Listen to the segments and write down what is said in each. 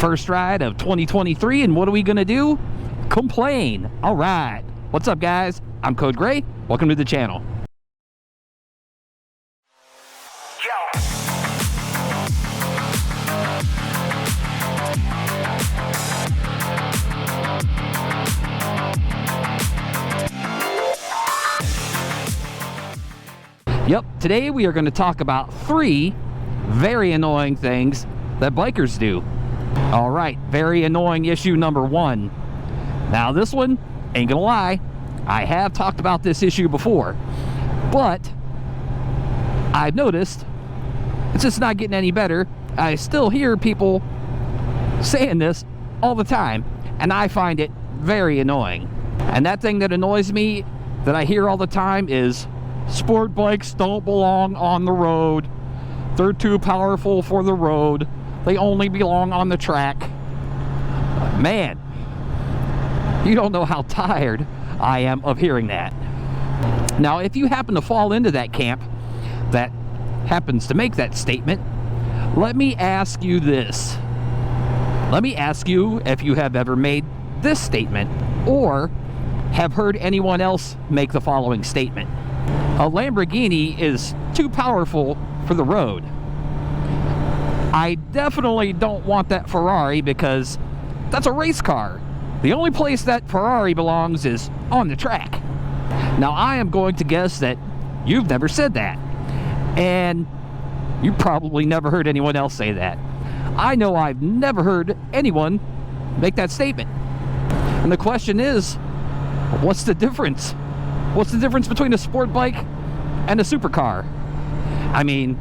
First ride of 2023, and what are we gonna do? Complain. All right. What's up, guys? I'm Code Gray. Welcome to the channel. Yep, today we are going to talk about 3 very annoying things that bikers do. All right, very annoying issue number 1. Now this one, ain't gonna lie, I have talked about this issue before, but I've noticed it's just not getting any better. I still hear people saying this all the time, and I find it very annoying. And that thing that annoys me that I hear all the time is sport bikes don't belong on the road. They're too powerful for the road. They only belong on the track. Man, you don't know how tired I am of hearing that. Now, if you happen to fall into that camp that happens to make that statement, let me ask you this. Let me ask you if you have ever made this statement or have heard anyone else make the following statement. A Lamborghini is too powerful for the road. I definitely don't want that Ferrari because that's a race car. The only place that Ferrari belongs is on the track. Now, I am going to guess that you've never said that. And you probably never heard anyone else say that. I know I've never heard anyone make that statement. And the question is, what's the difference? What's the difference between a sport bike and a supercar? I mean,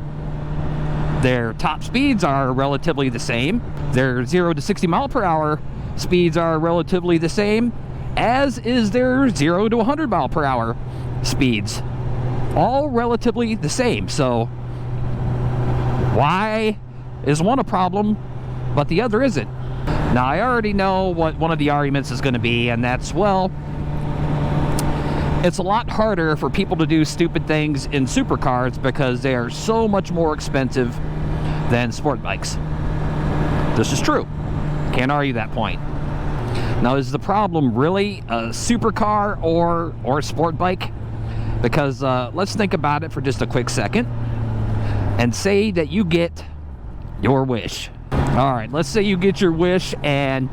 their top speeds are relatively the same. Their 0 to 60 mile per hour speeds are relatively the same, as is their 0 to 100 mile per hour speeds. All relatively the same. So why is one a problem but the other isn't? Now, I already know what one of the arguments is going to be, and that's, well, it's a lot harder for people to do stupid things in supercars because they are so much more expensive than sport bikes. This is true. Can't argue that point. Now, is the problem really a supercar or a sport bike? Because let's think about it for just a quick second and say that you get your wish. All right, let's say you get your wish and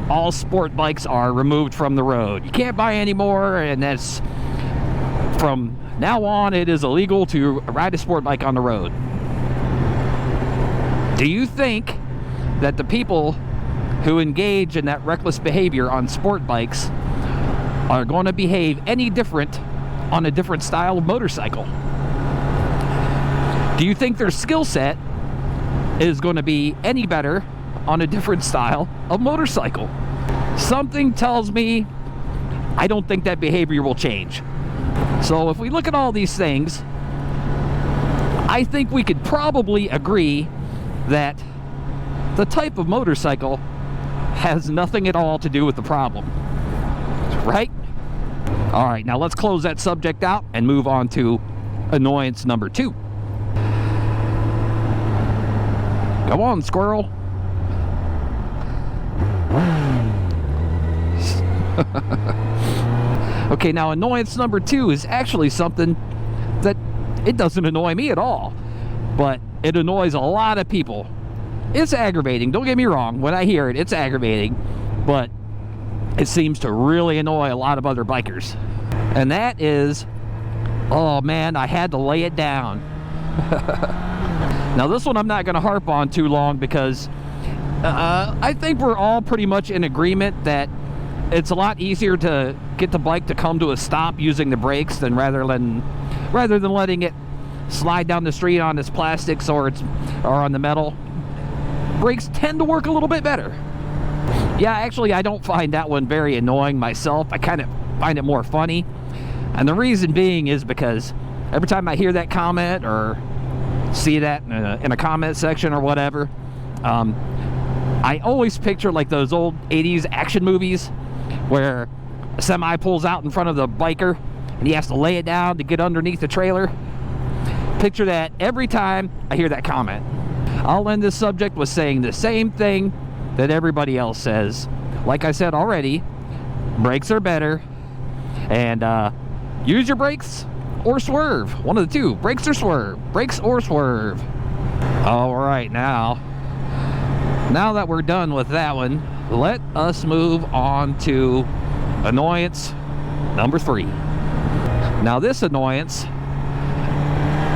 all sport bikes are removed from the road. You can't buy any more, and that's from now on it is illegal to ride a sport bike on the road. Do you think that the people who engage in that reckless behavior on sport bikes are going to behave any different on a different style of motorcycle? Do you think their skill set is going to be any better on a different style of motorcycle? Something tells me I don't think that behavior will change. So if we look at all these things, I think we could probably agree that the type of motorcycle has nothing at all to do with the problem, right? All right, now let's close that subject out and move on to annoyance number 2. Come on, squirrel. Okay, now annoyance number 2 is actually something that it doesn't annoy me at all, but it annoys a lot of people. It's aggravating, don't get me wrong. When I hear it, it's aggravating, but it seems to really annoy a lot of other bikers. And that is, oh man, I had to lay it down. Now this one I'm not going to harp on too long because I think we're all pretty much in agreement that it's a lot easier to get the bike to come to a stop using the brakes than rather than letting it slide down the street on its plastics or on the metal. Brakes tend to work a little bit better. Yeah, actually, I don't find that one very annoying myself. I kind of find it more funny. And the reason being is because every time I hear that comment or see that in a comment section or whatever, I always picture like those old 80s action movies where a semi pulls out in front of the biker and he has to lay it down to get underneath the trailer. Picture that every time I hear that comment. I'll end this subject with saying the same thing that everybody else says. Like I said already, brakes are better, and use your brakes or swerve. One of the two, brakes or swerve. Brakes or swerve. All right, now that we're done with that one, let us move on to annoyance number 3. Now this annoyance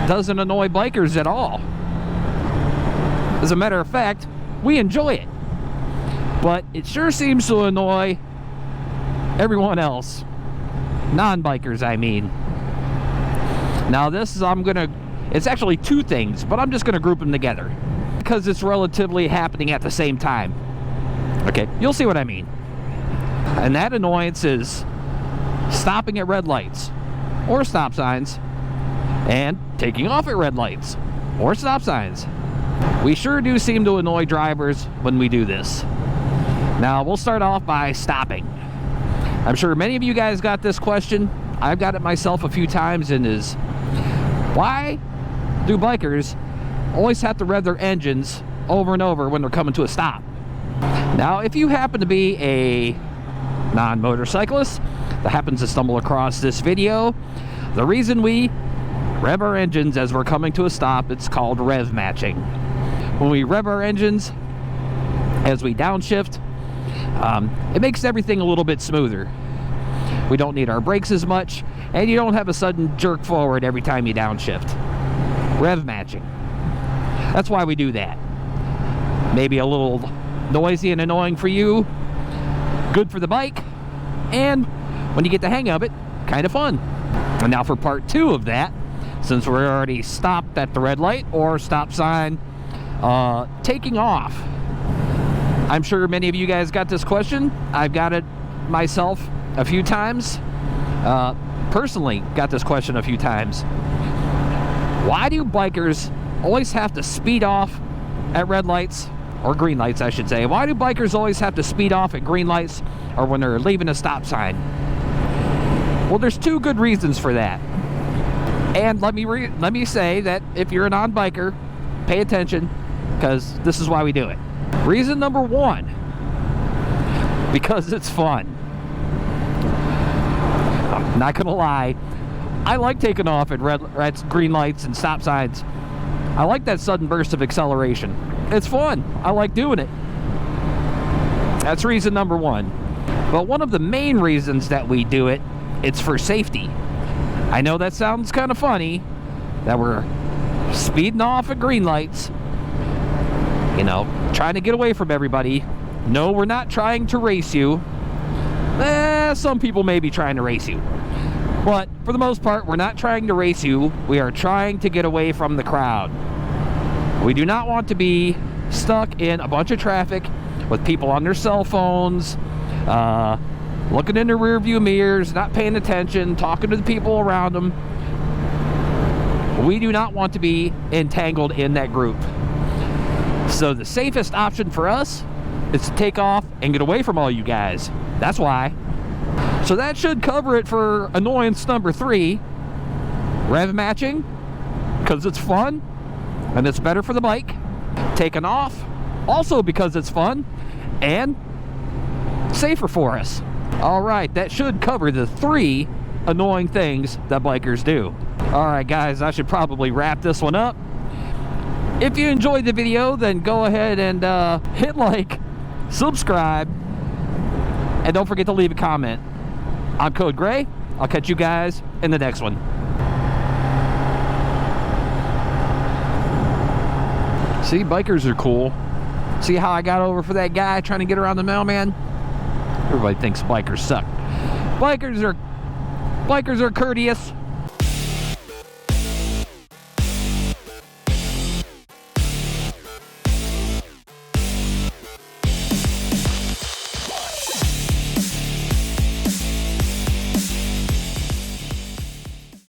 doesn't annoy bikers at all. As a matter of fact, we enjoy it, but it sure seems to annoy everyone else, non-bikers I mean. Now this is, it's actually 2 things, but I'm just gonna group them together because it's relatively happening at the same time. Okay, you'll see what I mean. And that annoyance is stopping at red lights or stop signs and taking off at red lights or stop signs. We sure do seem to annoy drivers when we do this. Now we'll start off by stopping. I'm sure many of you guys got this question. I've got it myself a few times, and is, why do bikers always have to rev their engines over and over when they're coming to a stop? Now if you happen to be a non-motorcyclist that happens to stumble across this video, the reason we rev our engines as we're coming to a stop, it's called rev matching. When we rev our engines as we downshift, it makes everything a little bit smoother. We don't need our brakes as much, and you don't have a sudden jerk forward every time you downshift. Rev matching. That's why we do that. Maybe a little noisy and annoying for you, good for the bike, and when you get the hang of it, kind of fun. And now for part 2 of that, since we're already stopped at the red light or stop sign, taking off. I'm sure many of you guys got this question. I've got it myself a few times. Personally got this question a few times. Why do bikers always have to speed off at red lights, or green lights I should say? Why do bikers always have to speed off at green lights or when they're leaving a stop sign? Well, there's 2 good reasons for that. And let me say that if you're a non-biker, pay attention, because this is why we do it. Reason number 1, because it's fun. I'm not gonna lie, I like taking off at green lights and stop signs. I like that sudden burst of acceleration. It's fun. I like doing it. That's reason number 1. But one of the main reasons that we do it, it's for safety. I know that sounds kind of funny, that we're speeding off at green lights, you know, trying to get away from everybody. No, we're not trying to race you. Some people may be trying to race you, but for the most part, we're not trying to race you. We are trying to get away from the crowd. We do not want to be stuck in a bunch of traffic with people on their cell phones, looking in their rear view mirrors, not paying attention, talking to the people around them. We do not want to be entangled in that group. So the safest option for us is to take off and get away from all you guys. That's why. So that should cover it for annoyance number 3. Rev matching, because it's fun and it's better for the bike. Taking off, also because it's fun and safer for us. All right, that should cover the 3 annoying things that bikers do. All right, guys, I should probably wrap this one up. If you enjoyed the video, then go ahead and hit like, subscribe, and don't forget to leave a comment. I'm Code Gray. I'll catch you guys in the next one. See, bikers are cool. See how I got over for that guy trying to get around the mailman? Everybody thinks bikers suck. Bikers are courteous.